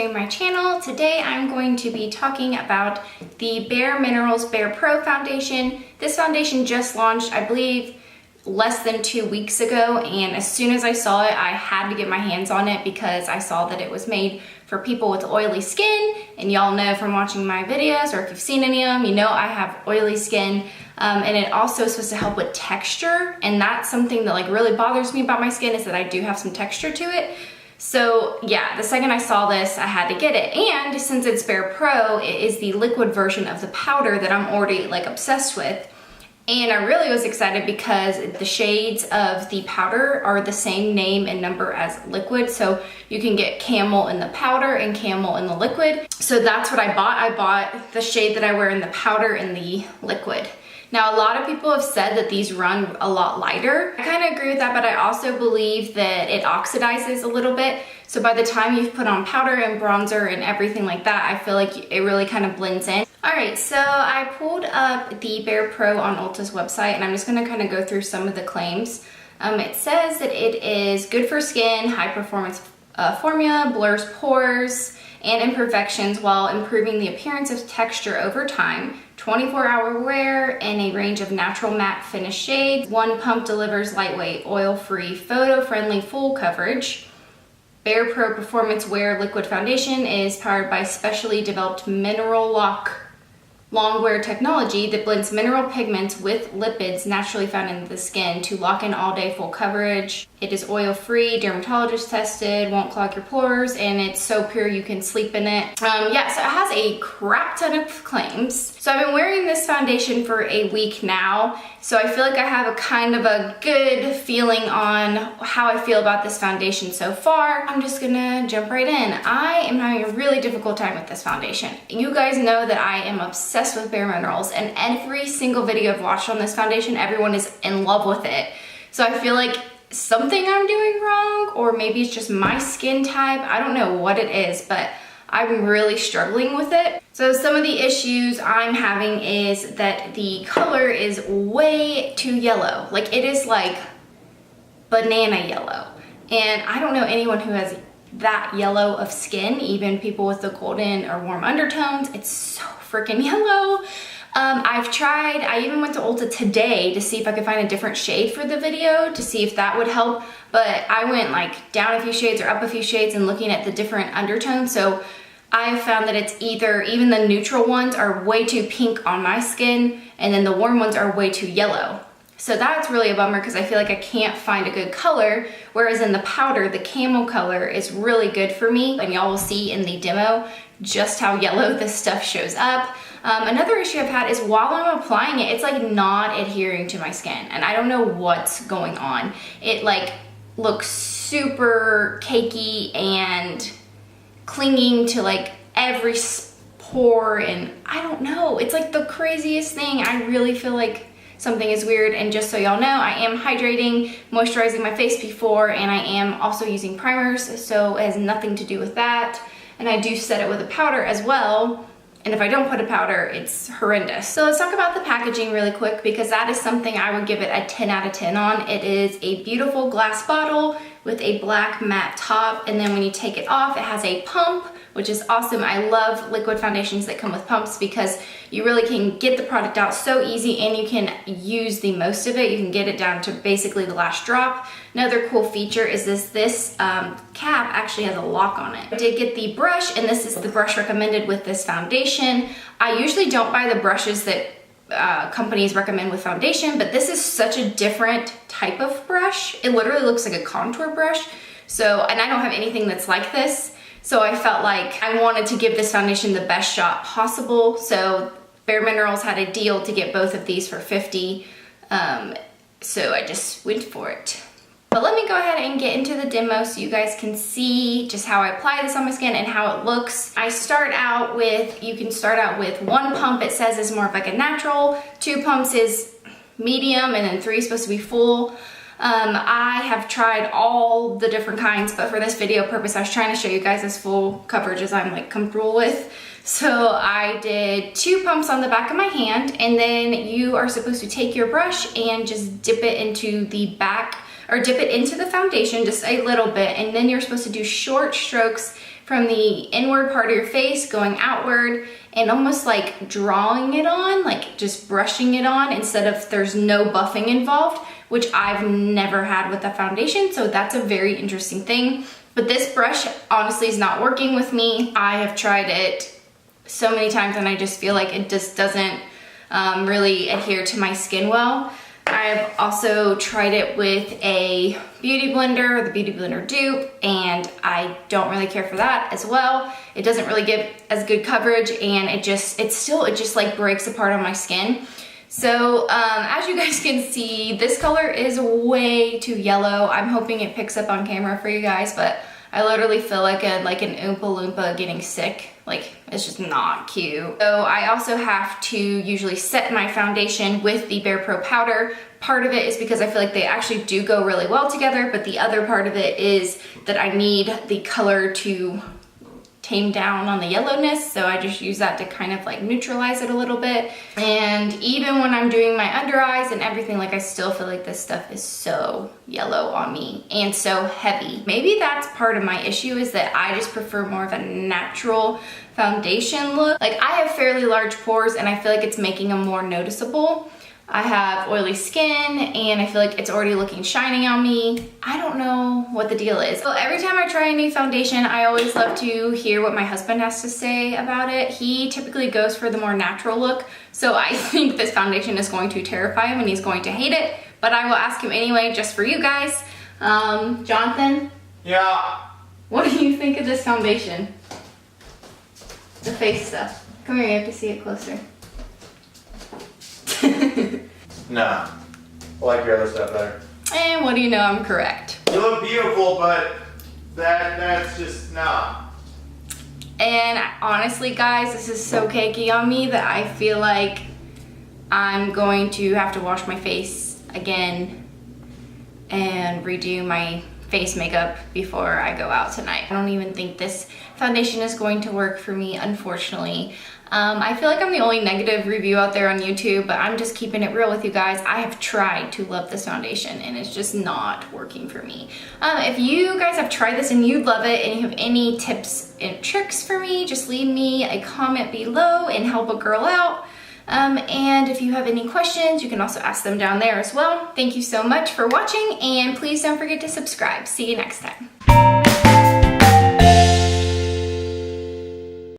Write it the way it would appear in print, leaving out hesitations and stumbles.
to my channel. Today I'm going to be talking about the Bareminerals BarePRO foundation. This foundation just launched, I believe, less than 2 weeks ago, and as soon as I saw it, I had to get my hands on it because I saw that it was made for people with oily skin, and y'all know from watching my videos, or if you've seen any of them, you know I have oily skin, and it also is supposed to help with texture, and that's something that like really bothers me about my skin, is that I do have some texture to it. So yeah, the second I saw this, I had to get it. And since it's BarePRO, it is the liquid version of the powder that I'm already like obsessed with. And I really was excited because the shades of the powder are the same name and number as liquid. So you can get camel in the powder and camel in the liquid. So that's what I bought. I bought the shade that I wear in the powder and the liquid. Now, a lot of people have said that these run a lot lighter. I kind of agree with that, but I also believe that it oxidizes a little bit. So by the time you've put on powder and bronzer and everything like that, I feel like it really kind of blends in. All right, so I pulled up the BarePRO on Ulta's website, and I'm just gonna kind of go through some of the claims. It says that it is good for skin, high performance formula, blurs pores and imperfections while improving the appearance of texture over time. 24-hour wear in a range of natural matte finish shades. One pump delivers lightweight, oil-free, photo-friendly full coverage. BarePRO Performance Wear Liquid Foundation is powered by specially developed mineral lock long wear technology that blends mineral pigments with lipids naturally found in the skin to lock in all-day full coverage. It is oil-free, dermatologist tested, won't clog your pores, and it's so pure you can sleep in it. Yeah, so it has a crap ton of claims. So I've been wearing this foundation for a week now, so I feel like I have a kind of a good feeling on how I feel about this foundation so far. I'm just gonna jump right in. I am having a really difficult time with this foundation. You guys know that I am obsessed with Bareminerals, and every single video I've watched on this foundation, everyone is in love with it. So I feel like something I'm doing wrong, or maybe it's just my skin type. I don't know what it is, but I'm really struggling with it. So some of the issues I'm having is that the color is way too yellow. Like, it is like banana yellow. And I don't know anyone who has that yellow of skin, even people with the golden or warm undertones. It's so freaking yellow. I even went to Ulta today to see if I could find a different shade for the video to see if that would help, but I went like down a few shades or up a few shades and looking at the different undertones. So I found that it's either, even the neutral ones are way too pink on my skin, and then the warm ones are way too yellow. So that's really a bummer because I feel like I can't find a good color, whereas in the powder, the camel color is really good for me, and y'all will see in the demo just how yellow this stuff shows up. Another issue I've had is while I'm applying it, it's like not adhering to my skin, and I don't know what's going on. It like looks super cakey and clinging to like every pore, and I don't know. It's like the craziest thing. I really feel like something is weird. And just so y'all know, I am hydrating, moisturizing my face before, and I am also using primers, so it has nothing to do with that. And I do set it with a powder as well. And if I don't put a powder, it's horrendous. So let's talk about the packaging really quick, because that is something I would give it a 10 out of 10 on. It is a beautiful glass bottle with a black matte top, and then when you take it off, it has a pump, which is awesome. I love liquid foundations that come with pumps because you really can get the product out so easy, and you can use the most of it. You can get it down to basically the last drop. Another cool feature is this cap actually has a lock on it. I did get the brush, and this is the brush recommended with this foundation. I usually don't buy the brushes that companies recommend with foundation, but this is such a different type of brush. It literally looks like a contour brush. So, and I don't have anything that's like this. So I felt like I wanted to give this foundation the best shot possible. So Bareminerals had a deal to get both of these for $50. So I just went for it. But let me go ahead and get into the demo so you guys can see just how I apply this on my skin and how it looks. I start out with, you can start out with 1 pump, it says is more of like a natural, 2 pumps is medium, and then 3 is supposed to be full. I have tried all the different kinds, but for this video purpose, I was trying to show you guys as full coverage as I'm like comfortable with. So I did 2 pumps on the back of my hand, and then you are supposed to take your brush and just dip it into the back, or dip it into the foundation just a little bit, and then you're supposed to do short strokes from the inward part of your face going outward and almost like drawing it on, like just brushing it on instead of there's no buffing involved, which I've never had with the foundation. So that's a very interesting thing. But this brush honestly is not working with me. I have tried it so many times and I just feel like it just doesn't really adhere to my skin well. I've also tried it with a beauty blender, the beauty blender dupe, and I don't really care for that as well. It doesn't really give as good coverage, and it just like breaks apart on my skin. So as you guys can see, this color is way too yellow. I'm hoping it picks up on camera for you guys, but I literally feel like an Oompa Loompa getting sick. Like, it's just not cute. So I also have to usually set my foundation with the BarePRO powder. Part of it is because I feel like they actually do go really well together, but the other part of it is that I need the color to tame down on the yellowness, so I just use that to kind of like neutralize it a little bit. And even when I'm doing my under eyes and everything, like I still feel like this stuff is so yellow on me and so heavy. Maybe that's part of my issue, is that I just prefer more of a natural foundation look. Like, I have fairly large pores and I feel like it's making them more noticeable. I have oily skin and I feel like it's already looking shiny on me. I don't know what the deal is. So every time I try a new foundation, I always love to hear what my husband has to say about it. He typically goes for the more natural look. So I think this foundation is going to terrify him and he's going to hate it, but I will ask him anyway, just for you guys. Jonathan? Yeah? What do you think of this foundation? The face stuff. Come here, you have to see it closer. Nah. I like your other stuff better. And what do you know, I'm correct. You look beautiful, but that's just, nah. And honestly, guys, this is so cakey on me that I feel like I'm going to have to wash my face again and redo my face makeup before I go out tonight. I don't even think this foundation is going to work for me, unfortunately. I feel like I'm the only negative review out there on YouTube, but I'm just keeping it real with you guys. I have tried to love this foundation and it's just not working for me. If you guys have tried this and you love it and you have any tips and tricks for me, just leave me a comment below and help a girl out. And if you have any questions, you can also ask them down there as well. Thank you so much for watching, and please don't forget to subscribe. See you next time.